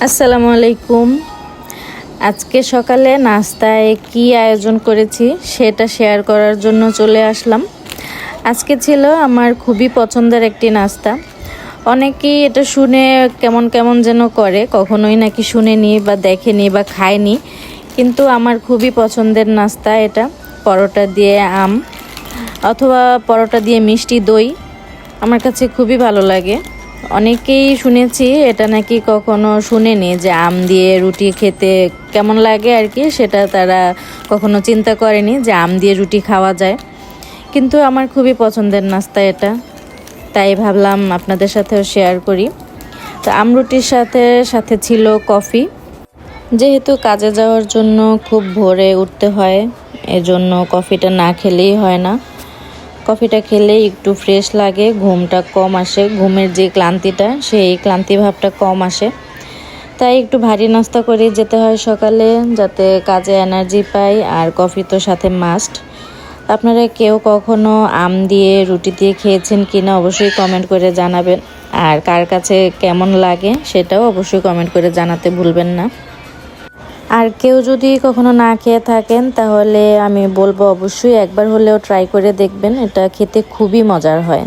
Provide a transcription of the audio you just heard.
আসসালামু আলাইকুম। আজকে সকালে নাস্তায় কি আয়োজন করেছি সেটা শেয়ার করার জন্য চলে আসলাম। আজকে ছিল আমার খুবই পছন্দের একটি নাস্তা। অনেকেই এটা শুনে কেমন কেমন যেন করে, কখনোই নাকি শুনেনি বা দেখেনি বা খায়নি, কিন্তু আমার খুবই পছন্দের নাস্তা এটা। পরোটা দিয়ে আম অথবা পরোটা দিয়ে মিষ্টি দই আমার কাছে খুবই ভালো লাগে। অনেকেই শুনেছি এটা নাকি কখনো শুনেনি যে আম দিয়ে রুটি খেতে কেমন লাগে আর কি, সেটা তারা কখনো চিন্তা করেনি যে আম দিয়ে রুটি খাওয়া যায়। কিন্তু আমার খুবই পছন্দের নাস্তা এটা, তাই ভাবলাম আপনাদের সাথেও শেয়ার করি। তো আম রুটির সাথে সাথে ছিল কফি। যেহেতু কাজে যাওয়ার জন্য খুব ভোরে উঠতে হয়, এজন্য কফিটা না খেলেই হয় না। কফিটা খেলে একটু ফ্রেশ লাগে, ঘুমটা কম আসে, ঘুমের যে ক্লান্তিটা সেই ক্লান্তি ভাবটা কম আসে। তাই একটু ভারী নাস্তা করে যেতে হয় সকালে, যাতে কাজে এনার্জি পাই। আর কফি তো সাথে মাস্ট। আপনারা কেউ কখনো আম দিয়ে রুটি দিয়ে খেয়েছেন কিনা অবশ্যই কমেন্ট করে জানাবেন। আর কার কাছে কেমন লাগে সেটাও অবশ্যই কমেন্ট করে জানাতে ভুলবেন না। আর কেউ যদি কখনো না খেয়ে থাকেন তাহলে আমি বলবো অবশ্যই একবার হলেও ট্রাই করে দেখবেন, এটা খেতে খুবই মজার হয়।